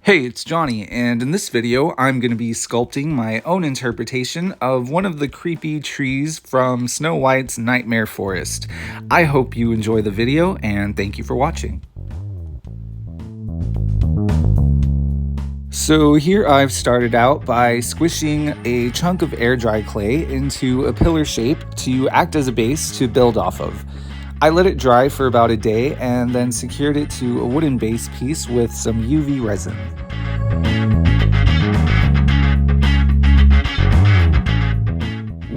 Hey, it's Johnny, and in this video, I'm going to be sculpting my own interpretation of one of the creepy trees from Snow White's Nightmare Forest. I hope you enjoy the video, and thank you for watching. So here I've started out by squishing a chunk of air dry clay into a pillar shape to act as a base to build off of. I let it dry for about a day and then secured it to a wooden base piece with some UV resin.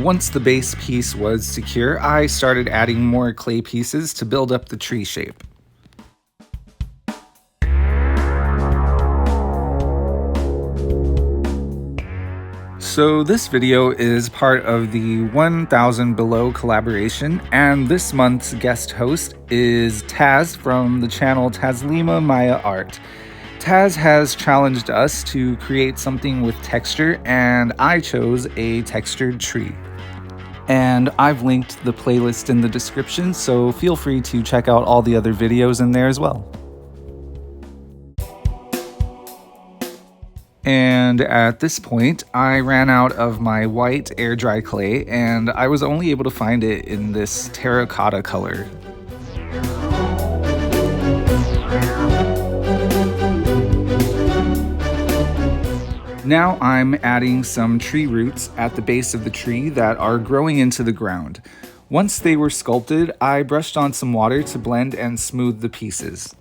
Once the base piece was secure, I started adding more clay pieces to build up the tree shape. So this video is part of the 1000 Below collaboration, and this month's guest host is Taz from the channel Tazlima Maya Art. Taz has challenged us to create something with texture, and I chose a textured tree. And I've linked the playlist in the description, so feel free to check out all the other videos in there as well. And at this point, I ran out of my white air dry clay, and I was only able to find it in this terracotta color. Now I'm adding some tree roots at the base of the tree that are growing into the ground. Once they were sculpted, I brushed on some water to blend and smooth the pieces.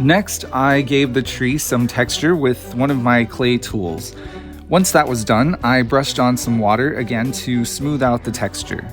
Next, I gave the tree some texture with one of my clay tools. Once that was done, I brushed on some water again to smooth out the texture.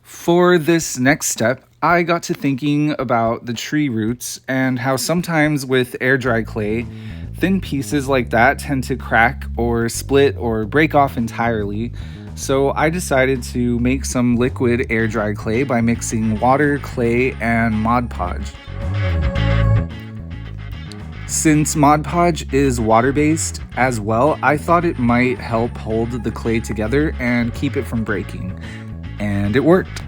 For this next step, I got to thinking about the tree roots and how sometimes with air dry clay, thin pieces like that tend to crack or split or break off entirely. So I decided to make some liquid air dry clay by mixing water, clay, and Mod Podge. Since Mod Podge is water-based as well, I thought it might help hold the clay together and keep it from breaking. And it worked.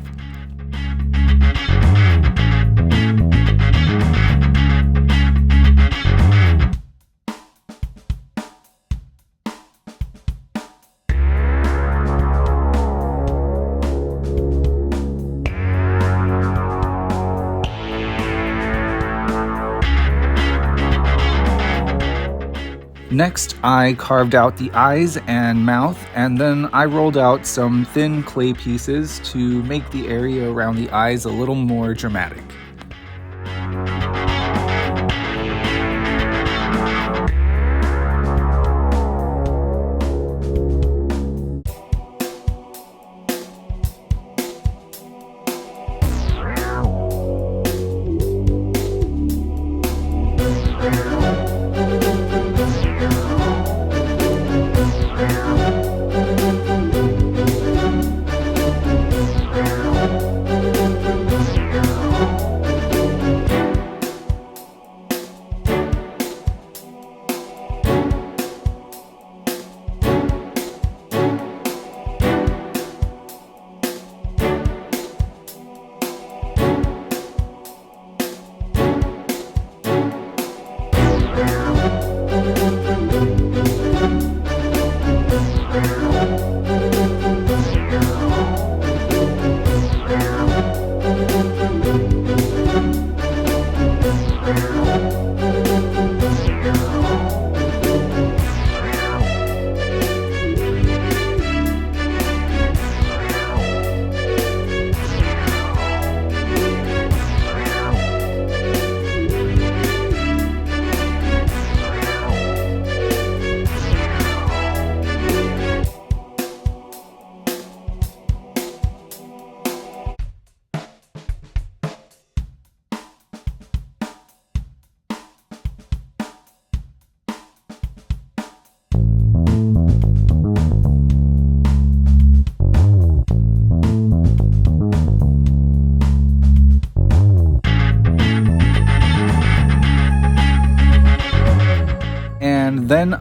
Next, I carved out the eyes and mouth, and then I rolled out some thin clay pieces to make the area around the eyes a little more dramatic.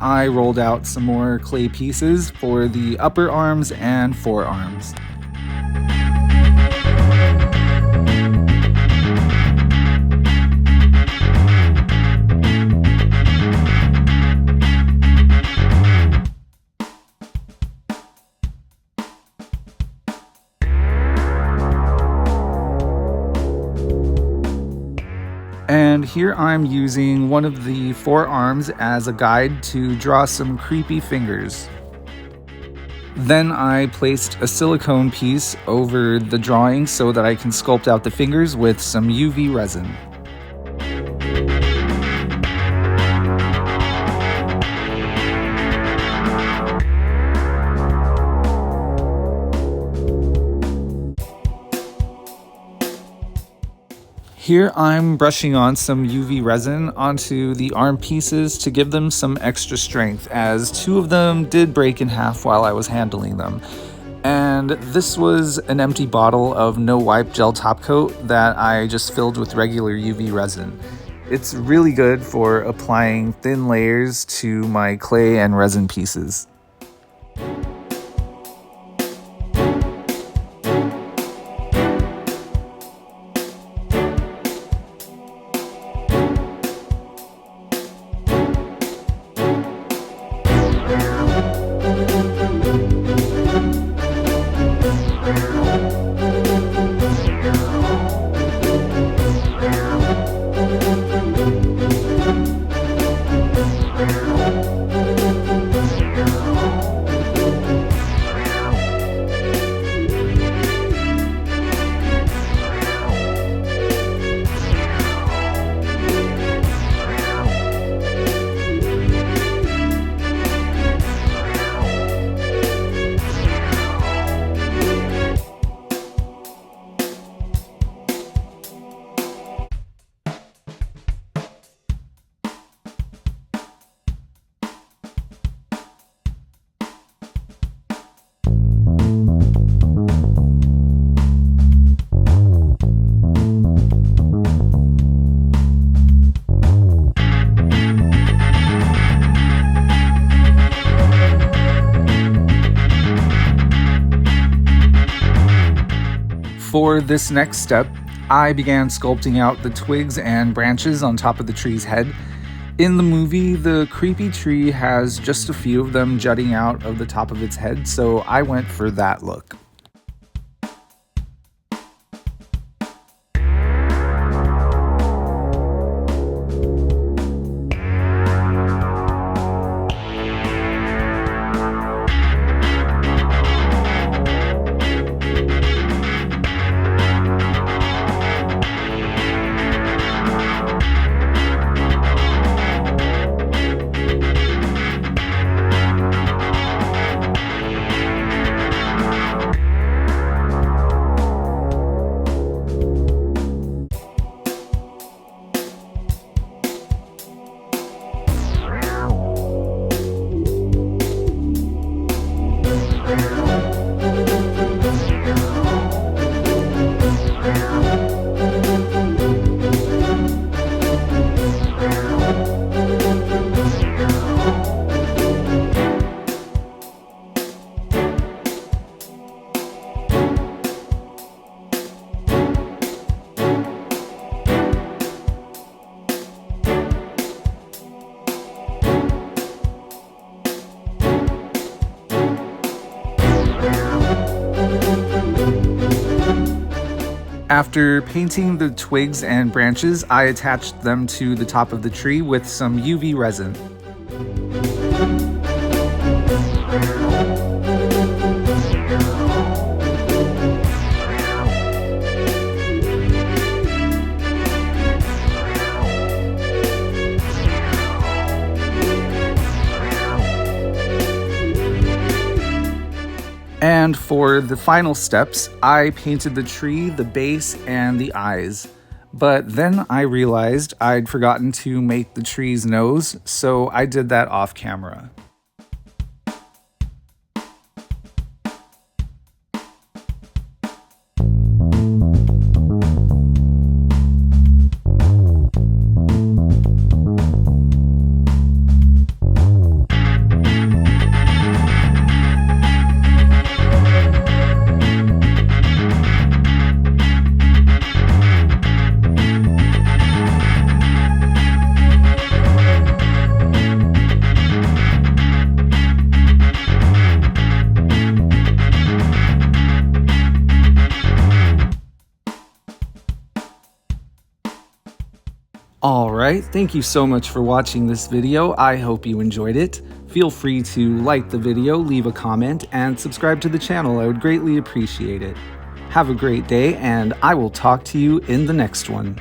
I rolled out some more clay pieces for the upper arms and forearms. And here I'm using one of the forearms as a guide to draw some creepy fingers. Then I placed a silicone piece over the drawing so that I can sculpt out the fingers with some UV resin. Here I'm brushing on some UV resin onto the arm pieces to give them some extra strength, as two of them did break in half while I was handling them. And this was an empty bottle of no wipe gel top coat that I just filled with regular UV resin. It's really good for applying thin layers to my clay and resin pieces. For this next step, I began sculpting out the twigs and branches on top of the tree's head. In the movie, the creepy tree has just a few of them jutting out of the top of its head, so I went for that look. After painting the twigs and branches, I attached them to the top of the tree with some UV resin. And for the final steps, I painted the tree, the base, and the eyes. But then I realized I'd forgotten to make the tree's nose, so I did that off camera. Alright, thank you so much for watching this video. I hope you enjoyed it. Feel free to like the video, leave a comment, and subscribe to the channel. I would greatly appreciate it. Have a great day, and I will talk to you in the next one.